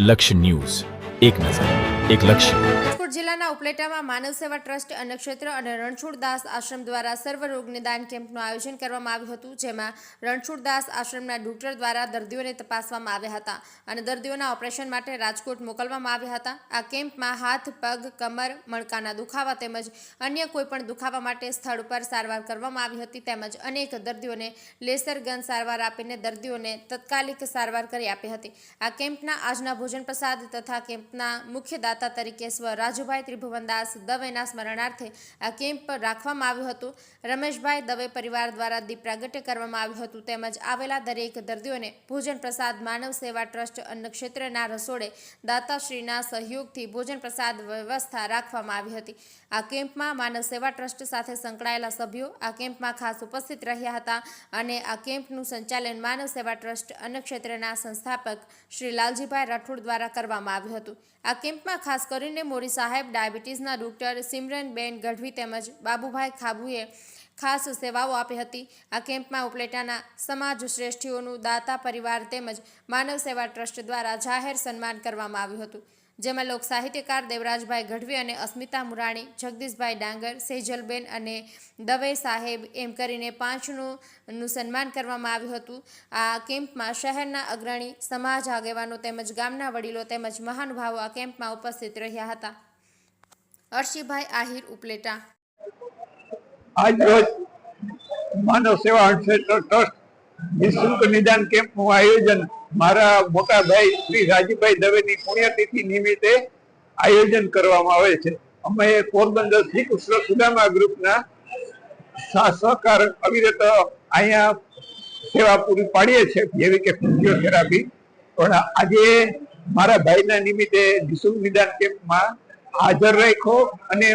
લક્ષ્ય ન્યૂઝ, એક નજર, એક લક્ષ્ય। રાજકોટ જિલ્લાના ઉપલેટામાં માનવ સેવા ટ્રસ્ટ અન્નક્ષેત્ર અને રણછોડદાસ આશ્રમ દ્વારા સર્વરોગ નિદાન કેમ્પનું આયોજન કરવામાં આવ્યું હતું, જેમાં રણછોડદાસ આશ્રમના ડોક્ટર દ્વારા દર્દીઓને તપાસવામાં આવ્યા હતા અને દર્દીઓના ઓપરેશન માટે રાજકોટ મોકલવામાં આવ્યા હતા। આ કેમ્પમાં હાથ, પગ, કમર, મણકાના દુખાવા તેમજ અન્ય કોઈપણ દુખાવા માટે સ્થળ ઉપર સારવાર કરવામાં આવી હતી તેમજ અનેક દર્દીઓને લેસર ગન સારવાર આપીને દર્દીઓને તત્કાલિક સારવાર કરી આપી હતી। આ કેમ્પના આજના ભોજન પ્રસાદ તથા કેમ્પના મુખ્ય દાતા તરીકે સ્વ રાજુભાઈ ત્રિભુવનદાસ દવેના સ્મરણાર્થે આ કેમ્પ રાખવામાં આવ્યું હતું। રમેશભાઈ દવે પરિવાર દ્વારા દીપ પ્રાગટ્ય કરવામાં આવ્યું હતું તેમજ આવેલા દરેક દર્દીઓને ભોજન પ્રસાદ માનવ સેવા ટ્રસ્ટ અન્નક્ષેત્રના રસોડે દાતાશ્રીના સહયોગથી ભોજન પ્રસાદ વ્યવસ્થા રાખવામાં આવી હતી। આ કેમ્પમાં માનવ સેવા ટ્રસ્ટ સાથે સંકળાયેલા સભ્યો આ કેમ્પમાં ખાસ ઉપસ્થિત રહ્યા હતા અને આ કેમ્પનું સંચાલન માનવ સેવા ટ્રસ્ટ અન્નક્ષેત્રના સંસ્થાપક શ્રી લાલજીભાઈ રાઠોડ દ્વારા કરવામાં આવ્યું હતું। આ કેમ્પમાં ખાસ કરીને મોરી સાહેબ, ડાયાબિટીસના ડોક્ટર સિમરનબેન ગઢવી તેમજ બાબુભાઈ ખાબુએ ખાસ સેવાઓ આપી હતી। આ કેમ્પમાં ઉપલેટાના સમાજ શ્રેષ્ઠીઓનું દાતા પરિવાર તેમજ માનવ સેવા ટ્રસ્ટ દ્વારા જાહેર સન્માન કરવામાં આવ્યું હતું, જેમાં લોક સાહિત્યકાર દેવરાજભાઈ ગઢવી અને અસ્મિતા મુરાણી, જગદીશભાઈ ડાંગર, સેજલબેન અને દવે સાહેબ એમ કરીને 5નું સન્માન કરવામાં આવ્યું હતું। આ કેમ્પમાં શહેરના અગ્રણી, સમાજ આગેવાનો તેમજ ગામના વડીલો તેમજ મહાનુભાવો આ કેમ્પમાં ઉપસ્થિત રહ્યા હતા। અર્શીભાઈ આહિર, ઉપલેટા। આજ રોજ માનવ સેવા અન્નક્ષેત્ર ટ્રસ્ટ નિઃશુલ્ક નિદાન કેમ્પનું આયોજન મારા મોટા ભાઈ શ્રી રાજીભાઈ દવેની પુણ્યતિથિ નિમિત્તે આયોજન કરવામાં આવે છે। અમે પોરબંદર શ્રી કૃષ્ણ સુદામા ગ્રુપના સહકાર અવિરત અહીંયા સેવા પૂરી પાડીએ છીએ, જેવી કે ફિઝિયોથેરાપી। પણ આજે મારા ભાઈના નિમિત્તે નિઃશુલ્ક નિદાન કેમ્પમાં હાજર રાખ્યો અને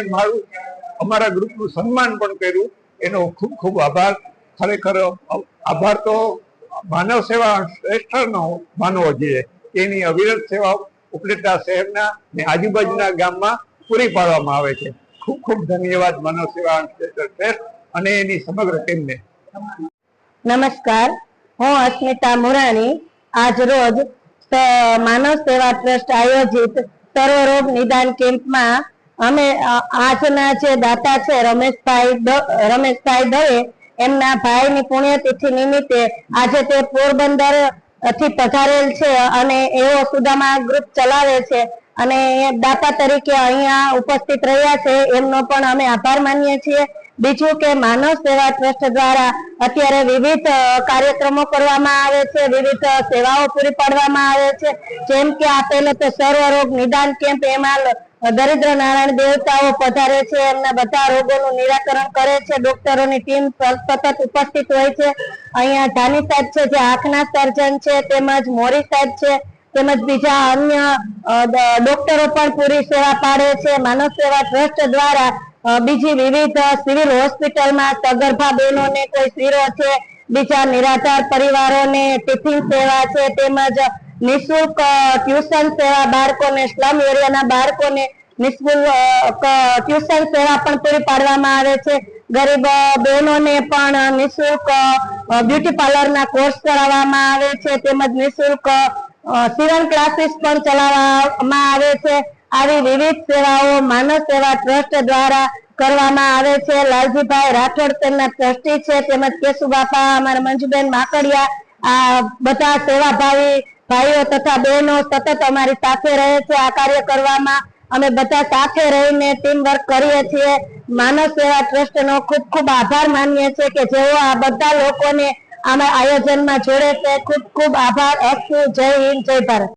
અમારા ગ્રુપનું સન્માન પણ કર્યું, એનો ખૂબ ખૂબ આભાર। ખરેખર આભાર તો માનવ સેવા શ્રેષ્ઠનો માનવો જોઈએ, તેની અવિરત સેવા ઉપલેટા શહેરના અને આજુબાજુના ગામમાં પૂરી પાડવામાં આવે છે। ખૂબ ખૂબ ધન્યવાદ માનવ સેવા શ્રેષ્ઠ અને એની સમગ્ર ટીમને। નમસ્કાર, હું અસ્મિતા મુરાણી। આજ રોજ માનવ સેવા ટ્રસ્ટ આયોજિત સર્વરોગ નિદાન કેમ્પમાં અમે આજના જે દાતા છે રમેશભાઈ દવે, એમના ભાઈની પુણ્યતિથિ નિમિત્તે આજે તે પોરબંદર થી પધારેલ છે અને એવો સુદામા ગ્રુપ ચલાવે છે અને દાતા તરીકે અહીંયા ઉપસ્થિત રહ્યા છે, એમનો પણ અમે આભાર માનીએ છીએ। બીજું કે માનવ સેવા ટ્રસ્ટ દ્વારા અત્યારે વિવિધ કાર્યક્રમો કરવામાં આવે છે, વિવિધ સેવાઓ પૂરી પાડવામાં આવે છે, જેમ કે આ પહેલે તો સર્વરોગ નિદાન કેમ્પ, એમાં દરિદ્ર નારાયણ દેવતાઓ પધારે છે, એમના બધા રોગોનું નિરાકરણ કરે છે, ડોક્ટરોની ટીમ સતત ઉપસ્થિત હોય છે। અહીંયા ધાની સાહેબ છે જે આંખના સર્જન છે, તેમજ મોરી સાહેબ છે, તેમજ બીજા અન્ય ડોક્ટરો પણ પૂરી સેવા પાડે છે। માનવ સેવા ટ્રસ્ટ દ્વારા બીજી વિવિધ સિવિલ હોસ્પિટલમાં સગર્ભા બહેનોને કોઈ શીરો છે, બીજા નિરાધાર પરિવારોને ટિફિન સેવા છે, તેમજ નિઃશુલ્ક ટ્યુશન સેવા, બાળકોને સ્લમ એરિયાના બાળકોને નિઃશુલ્ક ટ્યુશન સેવા પણ પૂરી પાડવામાં આવે છે। ગરીબ બહેનોને પણ નિઃશુલ્ક બ્યુટી પાર્લરના કોર્સ કરાવવામાં આવે છે, તેમજ નિઃશુલ્ક સીવણ ક્લાસીસ પણ ચલાવવામાં આવે છે। આવી વિવિધ સેવાઓ માનવ સેવા ટ્રસ્ટ દ્વારા કરવામાં આવે છે। લાલજીભાઈ રાઠોડ તેમના ટ્રસ્ટી છે, તેમજ કેશુબાપા, અમારા મંજુબેન માકડિયા, આ બધા સેવાભાવી ભાઈઓ તથા બહેનો સતત અમારી સાથે રહે છે। આ કાર્ય કરવામાં અમે બધા સાથે રહીને ટીમ વર્ક કરીએ છીએ। માનવ સેવા ટ્રસ્ટનો ખૂબ ખૂબ આભાર માનીએ છીએ કે જેઓ આ બધા લોકોને આમાં આયોજનમાં જોડે છે। ખૂબ ખૂબ આભાર। અસ્તુ, જય હિન્દ, જય ભારત।